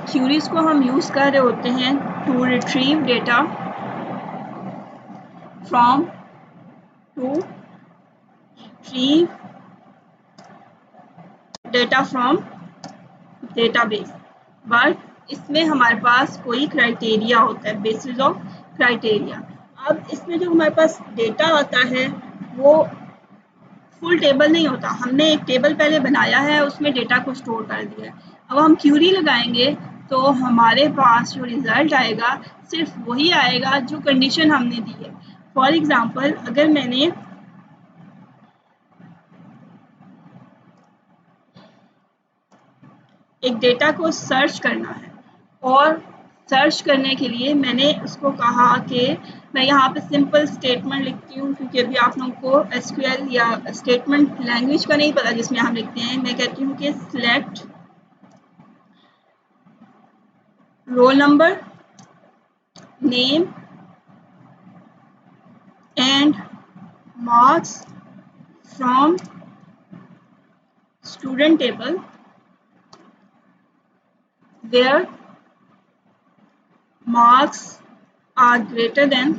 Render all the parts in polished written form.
Curies को हम use कर रहे होते हैं to retrieve data from database, but इसमें हमारे पास कोई क्राइटेरिया होता है, बेसिस ऑफ क्राइटेरिया। अब इसमें जो हमारे पास डेटा आता है वो फुल टेबल नहीं होता, हमने एक टेबल पहले बनाया है, उसमें डेटा को स्टोर कर दिया है। अब हम क्यूरी लगाएंगे तो हमारे पास जो रिजल्ट आएगा सिर्फ वही आएगा जो कंडीशन हमने दी है। फॉर एग्जांपल, अगर मैंने एक डेटा को सर्च करना है और सर्च करने के लिए मैंने उसको कहा कि मैं यहाँ पे सिंपल स्टेटमेंट लिखती हूँ, क्योंकि अभी आप लोगों को एसक्यूएल या स्टेटमेंट लैंग्वेज का नहीं पता जिसमें हम लिखते हैं। मैं कहती हूँ कि select roll number, name and marks from student table where marks are greater than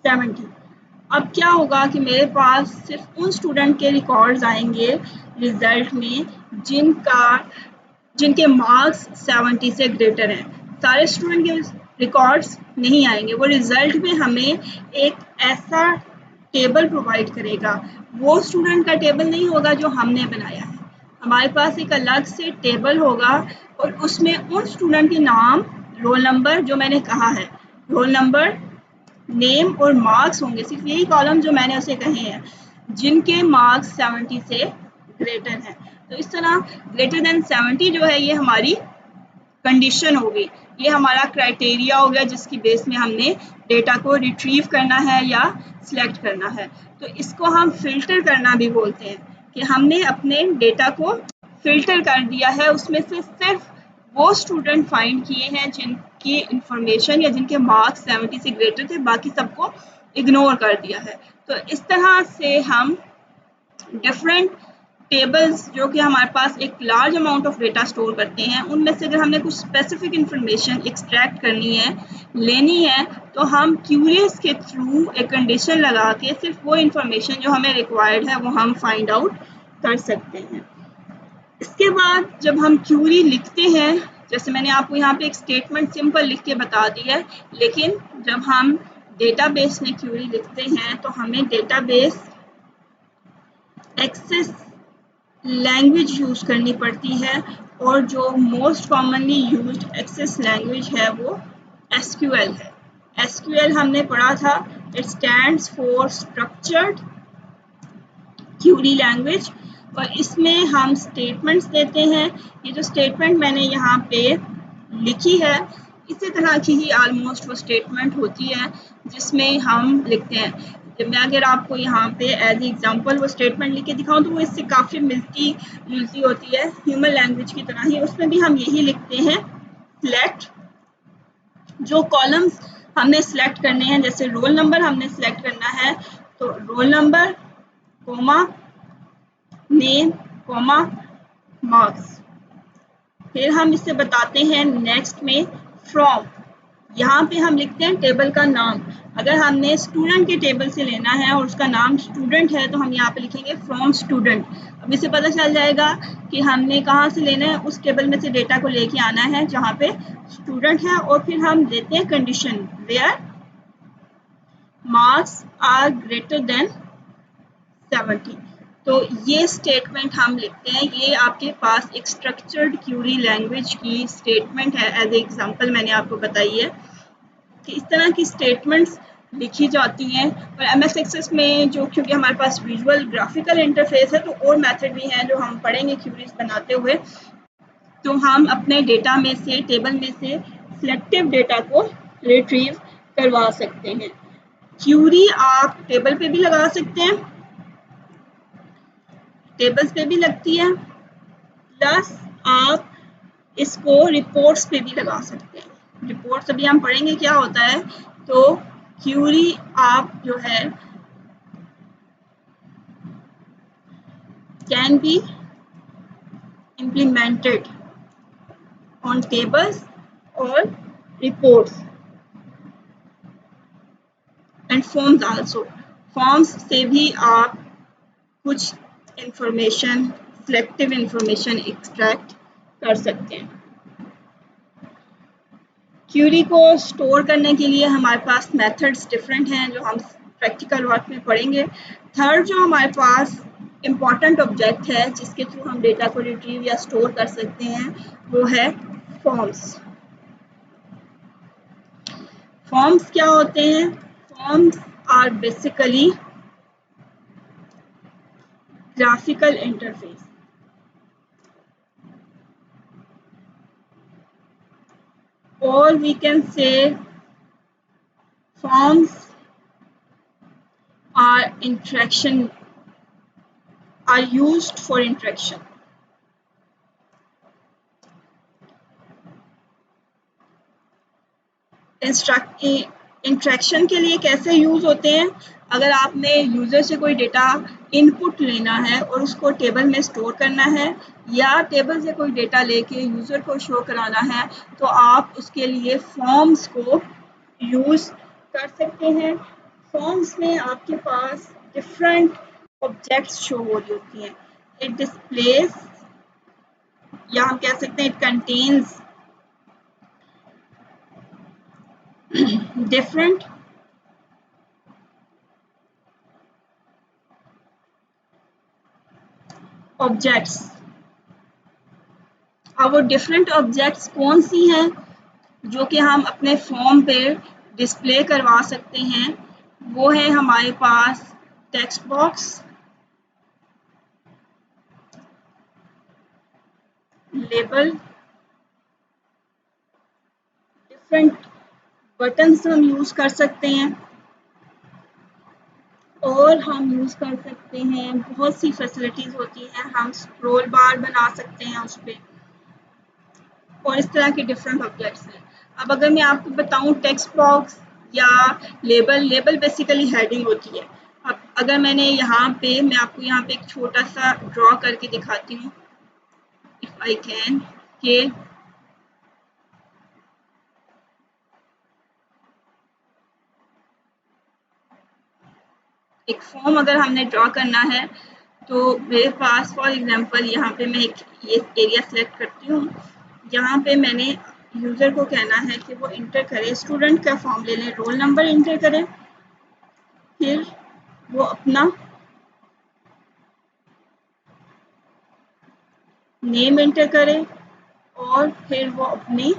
70। अब क्या होगा कि मेरे पास सिर्फ उन स्टूडेंट के रिकॉर्ड्स आएंगे रिजल्ट में जिनके मार्क्स 70 से ग्रेटर हैं। सारे स्टूडेंट के रिकॉर्ड्स नहीं आएंगे। वो रिजल्ट में हमें एक ऐसा टेबल प्रोवाइड करेगा, वो स्टूडेंट का टेबल नहीं होगा जो हमने बनाया है। हमारे पास एक अलग से टेबल होगा और उसमें उन स्टूडेंट के नाम, रोल नंबर, जो मैंने कहा है, रोल नंबर, नेम और मार्क्स होंगे, सिर्फ यही कॉलम जो मैंने उसे कहे हैं, जिनके मार्क्स 70 से ग्रेटर हैं। तो इस तरह ग्रेटर देन 70 जो है ये हमारी कंडीशन हो गई, ये हमारा क्राइटेरिया हो गया जिसकी बेस में हमने डेटा को रिट्रीव करना है या सिलेक्ट करना है। तो इसको हम फिल्टर करना भी बोलते हैं कि हमने अपने डेटा को फिल्टर कर दिया है, उसमें से सिर्फ वो स्टूडेंट फाइंड किए हैं जिनकी इंफॉर्मेशन या जिनके मार्क्स 70 से ग्रेटर थे, बाकी सबको इग्नोर कर दिया है। तो इस तरह से हम डिफरेंट टेबल्स जो कि हमारे पास एक large amount of data store करते हैं, उनमें से अगर हमने कुछ स्पेसिफिक इंफॉर्मेशन एक्सट्रैक्ट करनी है, लेनी है, तो हम क्यूरीज के थ्रू एक कंडीशन लगा के सिर्फ वो इंफॉर्मेशन जो हमें रिक्वायर्ड है वो हम फाइंड आउट कर सकते हैं। इसके बाद जब हम क्यूरी लिखते हैं, जैसे मैंने आपको यहाँ पे एक स्टेटमेंट सिंपल लिख के बता दी है, लेकिन जब हम डेटाबेस में क्यूरी लिखते हैं तो हमें डेटाबेस एक्सेस लैंग्वेज यूज करनी पड़ती है, और जो most commonly used access language है वो एसक्यूएल है। एसक्यूएल हमने पढ़ा था, it stands for structured query language, और इसमें हम स्टेटमेंट्स देते हैं। ये जो स्टेटमेंट मैंने यहाँ पे लिखी है, इसी तरह की ही ऑलमोस्ट वो स्टेटमेंट होती है जिसमें हम लिखते हैं। मैं अगर आपको यहाँ पे एज एग्जांपल वो स्टेटमेंट लिख के दिखाऊँ तो वो इससे काफ़ी मिलती जुलती होती है, ह्यूमन लैंग्वेज की तरह ही। उसमें भी हम यही लिखते हैं, सिलेक्ट, जो कॉलम्स हमने सिलेक्ट करने हैं, जैसे रोल नंबर हमने सिलेक्ट करना है तो roll number, comma, name, comma, marks. फिर हम इसे बताते हैं नेक्स्ट में फ्रॉम, यहाँ पे हम लिखते हैं टेबल का नाम। अगर हमने स्टूडेंट के टेबल से लेना है और उसका नाम स्टूडेंट है तो हम यहाँ पे लिखेंगे फ्रॉम स्टूडेंट। अब इससे पता चल जाएगा कि हमने कहाँ से लेना है, उस टेबल में से डेटा को लेके आना है जहाँ पे स्टूडेंट है। और फिर हम देते हैं condition, where marks are greater than 70। तो ये स्टेटमेंट हम लिखते हैं। ये आपके पास एक स्ट्रक्चर्ड क्यूरी लैंग्वेज की स्टेटमेंट है, एज एग्जांपल मैंने आपको बताई है कि इस तरह की स्टेटमेंट्स लिखी जाती हैं। और एमएस एक्सेस में जो, क्योंकि हमारे पास विजुअल ग्राफिकल इंटरफेस है, तो और मेथड भी हैं जो हम पढ़ेंगे क्यूरीज बनाते हुए। तो हम अपने डेटा में से, टेबल में से सिलेक्टिव डेटा को रिट्रीव करवा सकते हैं। क्यूरी आप टेबल पे भी लगा सकते हैं, टेबल्स पे भी लगती है, प्लस आप इसको रिपोर्ट्स पे भी लगा सकते हैं। रिपोर्ट्स अभी हम पढ़ेंगे क्या होता है। तो क्यूरी आप जो है can be implemented on tables or reports and forms also. Forms से भी आप कुछ इंफॉर्मेशन, सिलेक्टिव इंफॉर्मेशन एक्सट्रैक्ट कर सकते हैं। क्यूरी को स्टोर करने के लिए हमारे पास मेथड्स डिफरेंट हैं जो हम प्रैक्टिकल वर्क में पढ़ेंगे। थर्ड जो हमारे पास इम्पॉर्टेंट ऑब्जेक्ट है जिसके थ्रू हम डेटा को रिट्रीव या स्टोर कर सकते हैं वो है फॉर्म्स। फॉर्म्स क्या होते हैं? Forms are basically graphical interface, or we can say forms are used for interaction. Interaction के लिए कैसे यूज होते हैं? अगर आपने यूजर से कोई डेटा इनपुट लेना है और उसको टेबल में स्टोर करना है या टेबल से कोई डेटा लेके यूजर को शो कराना है तो आप उसके लिए फॉर्म्स को यूज कर सकते हैं। फॉर्म्स में आपके पास डिफरेंट ऑब्जेक्ट्स शो हो रही होती हैं। इट डिस्प्लेस या हम कह सकते हैं इट कंटेन्स different objects। अब वो डिफरेंट ऑब्जेक्ट्स कौन सी हैं जो कि हम अपने फॉर्म पे डिस्प्ले करवा सकते हैं? वो है हमारे पास text box, label, different buttons हम यूज कर सकते हैं और हम यूज कर सकते हैं बहुत सी फैसिलिटीज होती हैं। हम स्क्रॉल बार बना सकते हैं उस पर और इस तरह के डिफरेंट ऑब्जेक्ट्स हैं। अब अगर मैं आपको बताऊं टेक्स्ट बॉक्स या लेबल बेसिकली हेडिंग होती है। अब अगर मैंने यहाँ पे मैं आपको यहाँ पे एक छोटा सा ड्रॉ करके दिखाती हूँ इफ आई कैन के एक फॉर्म अगर हमने ड्रॉ करना है तो मेरे पास फॉर एग्जांपल यहाँ पे मैं ये एरिया सेलेक्ट करती हूँ। यहाँ पे मैंने यूज़र को कहना है कि वो इंटर करे, स्टूडेंट का फॉर्म ले लें, रोल नंबर इंटर करें, फिर वो अपना नेम इंटर करे और फिर वो अपनी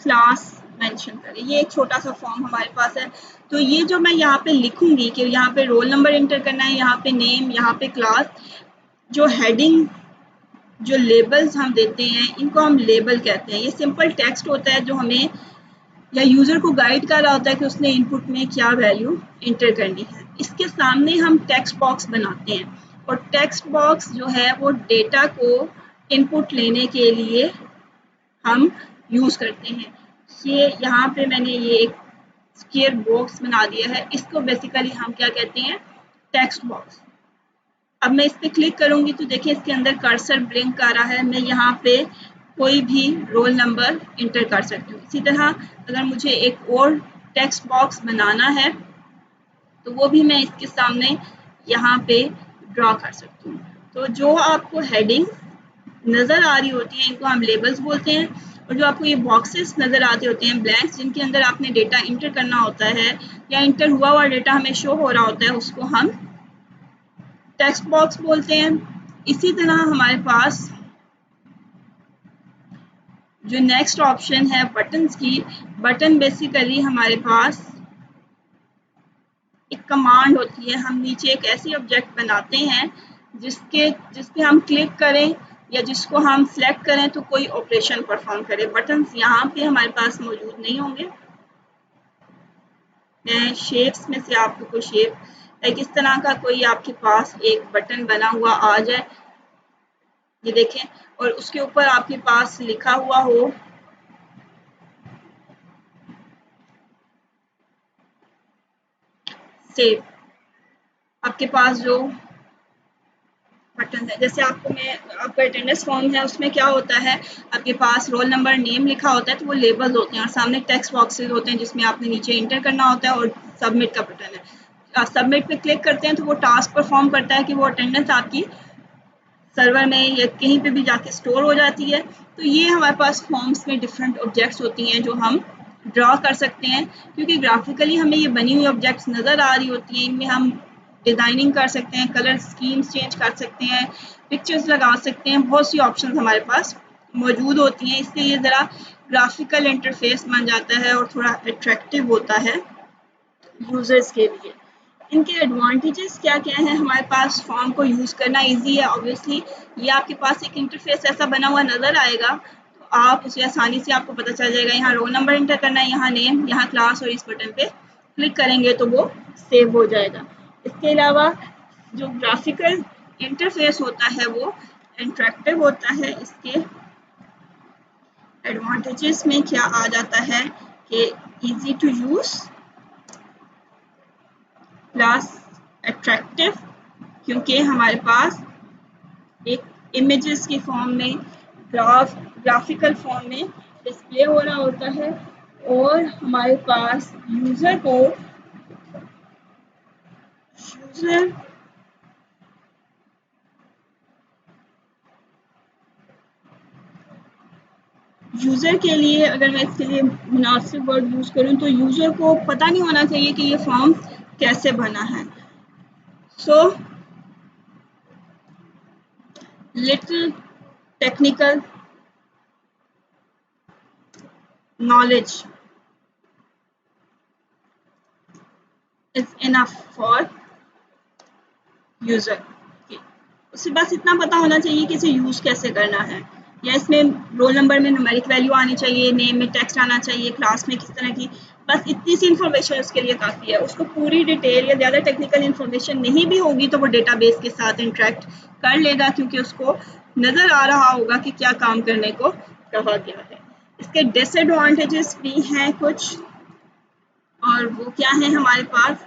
क्लास मेंशन करें। ये एक छोटा सा फॉर्म हमारे पास है। तो ये जो मैं यहाँ पे लिखूंगी कि यहाँ पे रोल नंबर इंटर करना है, यहाँ पे नेम, यहाँ पे क्लास, जो हेडिंग जो लेबल्स हम देते हैं इनको हम लेबल कहते हैं। ये सिंपल टेक्स्ट होता है जो हमें या यूजर को गाइड कर रहा होता है कि उसने इनपुट में क्या वैल्यू इंटर करनी है। इसके सामने हम टेक्स्ट बॉक्स बनाते हैं और टेक्स्ट बॉक्स जो है वो डेटा को इनपुट लेने के लिए हम यूज करते हैं। ये यहाँ पे मैंने ये एक स्क्वायर बॉक्स बना दिया है, इसको बेसिकली हम क्या कहते हैं? Text box. अब मैं इस पर क्लिक करूंगी तो देखिए इसके अंदर कर्सर ब्लिंक कर रहा है। मैं यहाँ पे कोई भी रोल नंबर इंटर कर सकती हूँ। इसी तरह अगर मुझे एक और टेक्स्ट बॉक्स बनाना है तो वो भी मैं इसके सामने यहाँ पे ड्रॉ कर सकती हूँ। तो जो आपको हेडिंग नज़र आ रही होती है इनको हम लेबल्स बोलते हैं और जो आपको ये बॉक्सेस नज़र आते होते हैं ब्लैंक्स जिनके अंदर आपने डेटा इंटर करना होता है या इंटर हुआ हुआ डेटा हमें शो हो रहा होता है उसको हम टेक्स्ट बॉक्स बोलते हैं। इसी तरह हमारे पास जो नेक्स्ट ऑप्शन है बटन्स की, बटन बेसिकली हमारे पास एक कमांड होती है। हम नीचे एक ऐसी ऑब्जेक्ट बनाते हैं जिस पे हम क्लिक करें या जिसको हम सिलेक्ट करें तो कोई ऑपरेशन परफॉर्म करे। बटन्स यहाँ पे हमारे पास मौजूद नहीं होंगे। मैं शेप्स में से आपको कोई शेप लाइक इस तरह का कोई आपके पास एक बटन बना हुआ आ जाए, ये देखें, और उसके ऊपर आपके पास लिखा हुआ हो सेव। आपके पास जो बटन है। जैसे आपका अटेंडेंस फॉर्म है, उसमें क्या होता है, आपके पास रोल नंबर, नेम लिखा होता है, तो वो लेबल्स होते हैं और सामने टेक्स्ट बॉक्सेस होते हैं जिसमें आपने नीचे इंटर करना होता है और सबमिट का बटन है। सबमिट पे क्लिक करते हैं तो वो टास्क परफॉर्म करता है कि वो अटेंडेंस आपकी सर्वर में या कहीं पे भी जाके स्टोर हो जाती है। तो ये हमारे पास फॉर्म्स में डिफरेंट ऑब्जेक्ट्स होती हैं जो हम ड्रॉ कर सकते हैं, क्योंकि ग्राफिकली हमें ये बनी हुई ऑब्जेक्ट्स नज़र आ रही होती हैं। इनमें हम डिज़ाइनिंग कर सकते हैं, कलर स्कीम्स चेंज कर सकते हैं, पिक्चर्स लगा सकते हैं, बहुत सी ऑप्शंस हमारे पास मौजूद होती हैं। इससे ये ज़रा ग्राफिकल इंटरफेस बन जाता है और थोड़ा अट्रैक्टिव होता है यूज़र्स के लिए। इनके एडवांटेजेस क्या क्या हैं, हमारे पास फॉर्म को यूज़ करना इजी है। ऑब्वियसली ये आपके पास एक इंटरफेस ऐसा बना हुआ नज़र आएगा, तो आप उसे आसानी से आपको पता चल जाएगा। यहाँ रोल नंबर इंटर करना है, यहाँ नेम, यहाँ क्लास, और इस बटन पे क्लिक करेंगे तो वो सेव हो जाएगा। इसके अलावा जो ग्राफिकल इंटरफेस होता है वो इंटरेक्टिव होता है। इसके एडवांटेजेस में क्या आ जाता है कि easy to use plus attractive, क्योंकि हमारे पास एक इमेजेस के फॉर्म में, ग्राफिकल फॉर्म में डिस्प्ले हो रहा होता है, और हमारे पास यूज़र के लिए, अगर मैं इसके लिए मुनासिब वर्ड यूज़ करूँ तो यूज़र को पता नहीं होना चाहिए कि ये फॉर्म कैसे बना है। So little technical knowledge is enough for user। उसे बस इतना पता होना चाहिए कि इसे यूज़ कैसे करना है, या इसमें रोल नंबर में न्यूमेरिक वैल्यू आनी चाहिए, नेम में टेक्स्ट आना चाहिए, क्लास में किस तरह की, बस इतनी सी इन्फॉर्मेशन उसके लिए काफ़ी है। उसको पूरी डिटेल या ज़्यादा टेक्निकल इन्फॉर्मेशन नहीं भी होगी तो वो डेटाबेस के साथ इंटरेक्ट कर लेगा, क्योंकि उसको नज़र आ रहा होगा कि क्या काम करने को कहा गया है। इसके डिसएडवांटेजेस भी हैं कुछ, और वो क्या है हमारे पास।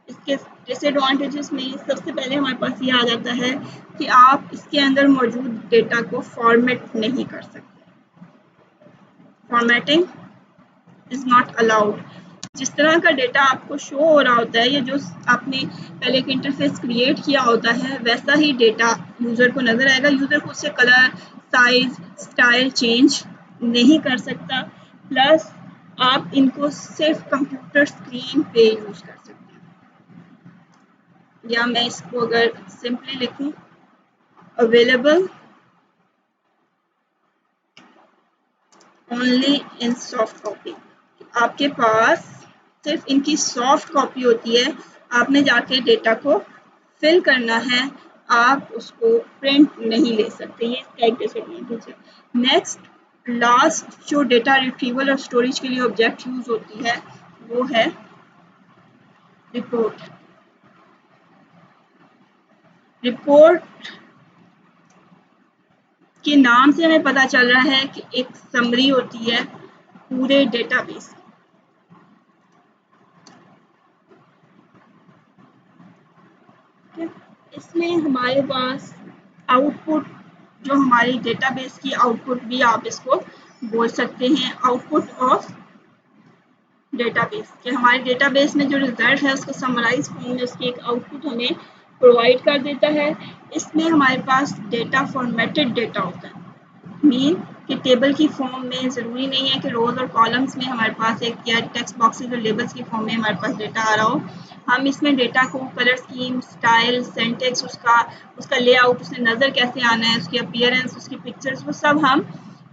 इसके डिसएडवांटेजेस में सबसे पहले हमारे पास ये आ जाता है कि आप इसके अंदर मौजूद डेटा को फॉर्मेट नहीं कर सकते। Formatting is not allowed. जिस तरह का डेटा आपको शो हो रहा होता है, या जो आपने पहले एक इंटरफेस क्रिएट किया होता है, वैसा ही डेटा यूज़र को नज़र आएगा। यूज़र को उससे कलर, साइज, स्टाइल चेंज नहीं कर सकता। प्लस आप इनको सिर्फ कंप्यूटर स्क्रीन पे यूज़ कर सकते हैं। या मैं इसको अगर सिंपली लिखूं, available only in soft copy, आपके पास सिर्फ इनकी सॉफ्ट कॉपी होती है। आपने जाके डेटा को फिल करना है, आप उसको प्रिंट नहीं ले सकते। ये इसका एक डिसएडवांटेज है। नेक्स्ट, लास्ट जो डेटा रिट्रीवल और स्टोरेज के लिए ऑब्जेक्ट यूज होती है वो है रिपोर्ट। रिपोर्ट के नाम से हमें पता चल रहा है कि एक समरी होती है पूरे डेटाबेस। इसमें हमारे पास आउटपुट, जो हमारी डेटाबेस की आउटपुट भी आप इसको बोल सकते हैं, आउटपुट ऑफ डेटाबेस, कि हमारे डेटाबेस में जो रिजल्ट है उसको समराइज फॉर्म में उसकी एक आउटपुट हमें प्रोवाइड कर देता है। इसमें हमारे पास डेटा फॉर्मेटेड डेटा होता है, मीन कि टेबल की फॉर्म में ज़रूरी नहीं है कि रोज और कॉलम्स में हमारे पास एक, या टेक्स्ट बॉक्सेस और लेबल्स की फॉर्म में हमारे पास डेटा आ रहा हो। हम इसमें डेटा को कलर स्कीम, स्टाइल, सेंटेक्स, उसका लेआउट, उससे नज़र कैसे आना है, उसकी अपीयरेंस, उसकी पिक्चर्स, वो सब हम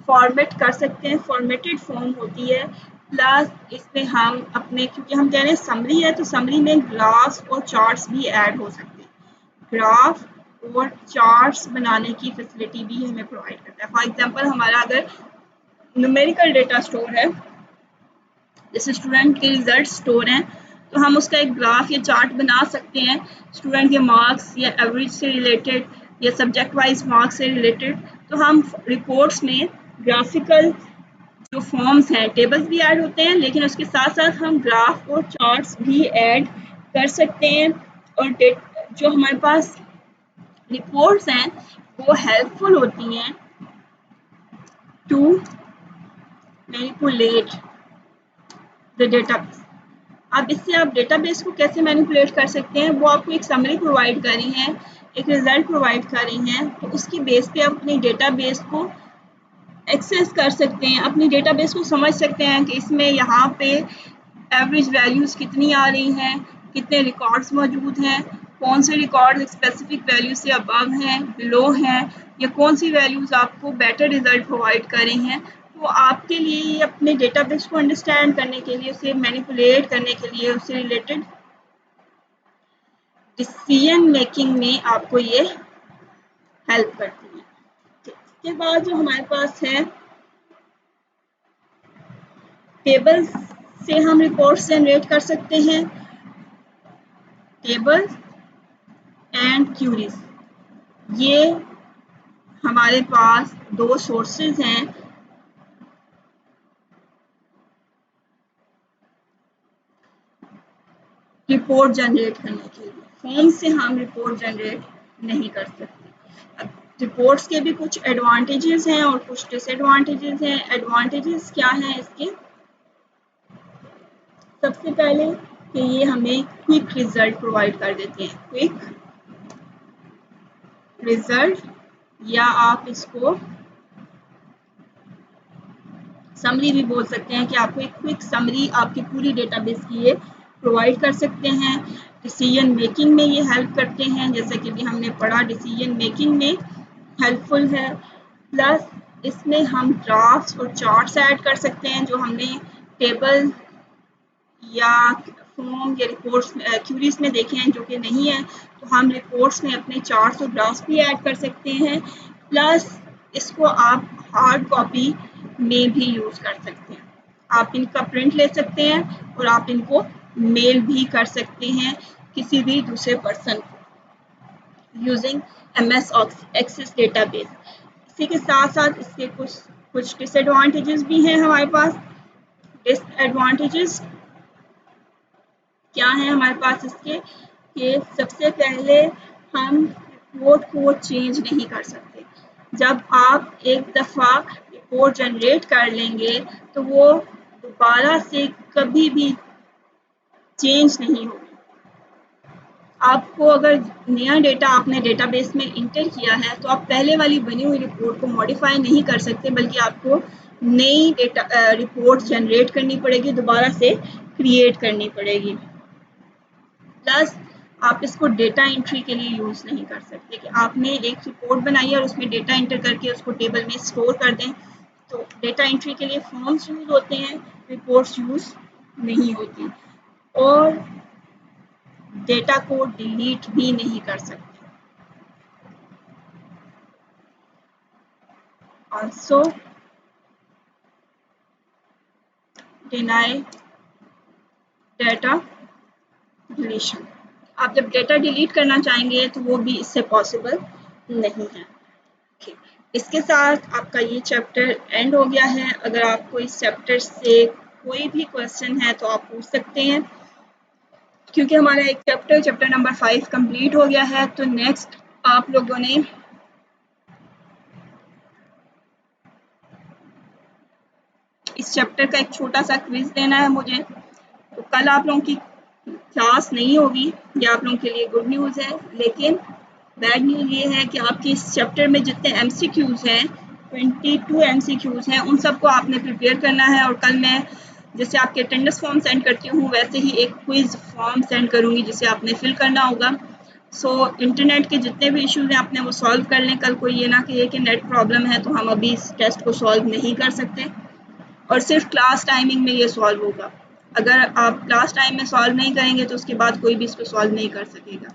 फॉर्मेट कर सकते हैं। फॉर्मेटेड फॉर्म होती है। प्लस इसमें हम अपने, क्योंकि हम कह रहे हैं समरी है, तो समरी में ग्राफ्स और चार्ट्स भी ऐड हो सकते हैं। ग्राफ और चार्ट्स बनाने की फैसिलिटी भी हमें प्रोवाइड करता है। फॉर एग्जांपल, हमारा अगर न्यूमेरिकल डेटा स्टोर है, जैसे स्टूडेंट के रिजल्ट स्टोर हैं, तो हम उसका एक ग्राफ या चार्ट बना सकते हैं, स्टूडेंट के मार्क्स या एवरेज से रिलेटेड या सब्जेक्ट वाइज मार्क्स से रिलेटेड। तो हम रिपोर्ट्स में ग्राफिकल जो फॉर्म्स हैं, टेबल्स भी ऐड होते हैं, लेकिन उसके साथ साथ हम ग्राफ और चार्ट्स भी ऐड कर सकते हैं। और जो हमारे पास रिपोर्ट्स हैं वो हेल्पफुल होती हैं टू मैनिपुलेट द डेटाबेस। अब इससे आप डेटाबेस को कैसे मैनिपुलेट कर सकते हैं, वो आपको एक समरी प्रोवाइड कर रही हैं, एक रिजल्ट प्रोवाइड कर रही हैं, तो उसकी बेस पे आप अपनी डेटाबेस को एक्सेस कर सकते हैं, अपनी डेटाबेस को समझ सकते हैं कि इसमें यहाँ पे एवरेज वैल्यूज़ कितनी आ रही हैं, कितने रिकॉर्ड्स मौजूद हैं, कौन से रिकॉर्ड स्पेसिफिक वैल्यू से अबव हैं, बिलो हैं, या कौन सी वैल्यूज़ आपको बेटर रिजल्ट प्रोवाइड कर रही हैं। तो आपके लिए अपने डेटाबेस को अंडरस्टैंड करने के लिए, उसे मैनिपुलेट करने के लिए, उससे रिलेटेड डिसीजन मेकिंग में आपको ये हेल्प करती है। इसके बाद जो हमारे पास है टेबल से हम रिपोर्ट्स जनरेट कर सकते हैं, टेबल एंड क्यूरीज। ये हमारे पास दो सोर्सेज हैं रिपोर्ट जनरेट करने के लिए। फॉर्म से हम रिपोर्ट जनरेट नहीं कर सकते। रिपोर्ट्स के भी कुछ एडवांटेजेस हैं और कुछ डिसएडवांटेजेस हैं। एडवांटेजेस क्या हैं इसके? सबसे पहले कि ये हमें क्विक रिजल्ट प्रोवाइड कर देते हैं, क्विक रिजल्ट, या आप इसको समरी भी बोल सकते हैं कि आपको एक क्विक समरी आपकी पूरी डेटाबेस की ये प्रोवाइड कर सकते हैं। डिसीजन मेकिंग में ये हेल्प करते हैं, जैसे कि भी हमने पढ़ा डिसीजन मेकिंग में हेल्पफुल है। प्लस इसमें हम ग्राफ्स और चार्ट्स ऐड कर सकते हैं जो हमने टेबल या फॉर्म या रिपोर्ट्स क्यूरीज में देखे हैं, जो कि नहीं है, तो हम रिपोर्ट्स में अपने चार्ट्स और ग्राफ्स भी ऐड कर सकते हैं। प्लस इसको आप हार्ड कॉपी में भी यूज़ कर सकते हैं। आप इनका प्रिंट ले सकते हैं और आप इनको मेल भी कर सकते हैं किसी भी दूसरे पर्सन को यूजिंग MS एक्सेस डेटाबेस। इसी के साथ साथ इसके कुछ डिसएडवांटेजेस भी हैं हमारे पास। डिसएडवांटेजेस क्या है हमारे पास इसके? कि सबसे पहले हम रिपोर्ट को चेंज नहीं कर सकते। जब आप एक दफ़ा रिपोर्ट जनरेट कर लेंगे तो वो दोबारा से कभी भी चेंज नहीं होगी। आपको अगर नया डेटा आपने डेटाबेस में इंटर किया है तो आप पहले वाली बनी हुई रिपोर्ट को मॉडिफाई नहीं कर सकते, बल्कि आपको नई डेटा रिपोर्ट जनरेट करनी पड़ेगी, दोबारा से क्रिएट करनी पड़ेगी। प्लस आप इसको डेटा एंट्री के लिए यूज़ नहीं कर सकते कि आपने एक रिपोर्ट बनाई है और उसमें डेटा एंटर करके उसको टेबल में स्टोर कर दें। तो डेटा एंट्री के लिए फॉर्म्स यूज़ होते हैं, रिपोर्ट्स यूज़ नहीं होती। और डेटा को डिलीट भी नहीं कर सकते। Also deny data deletion. आप जब डेटा डिलीट करना चाहेंगे तो वो भी इससे पॉसिबल नहीं है। इसके साथ आपका ये चैप्टर एंड हो गया है। अगर आपको इस चैप्टर से कोई भी क्वेश्चन है तो आप पूछ सकते हैं, क्योंकि हमारा एक चैप्टर नंबर 5 कंप्लीट हो गया है। तो नेक्स्ट आप लोगों ने इस चैप्टर का एक छोटा सा क्विज देना है मुझे। तो कल आप लोगों की क्लास नहीं होगी, ये आप लोगों के लिए गुड न्यूज़ है। लेकिन बैड न्यूज़ ये है कि आपके इस चैप्टर में जितने MCQs हैं, 22 MCQs हैं, उन सबको आपने प्रिपेयर करना है। और कल मैं जैसे आपके अटेंडेंस फॉर्म सेंड करती हूँ वैसे ही एक क्विज फॉर्म सेंड करूँगी जिसे आपने फिल करना होगा। सो इंटरनेट के जितने भी इश्यूज हैं आपने वो सॉल्व कर लें। कल कोई ये ना कहे कि नेट प्रॉब्लम है तो हम अभी इस टेस्ट को सॉल्व नहीं कर सकते, और सिर्फ क्लास टाइमिंग में ये सॉल्व होगा। अगर आप क्लास टाइम में सॉल्व नहीं करेंगे तो उसके बाद कोई भी इसको सॉल्व नहीं कर सकेगा।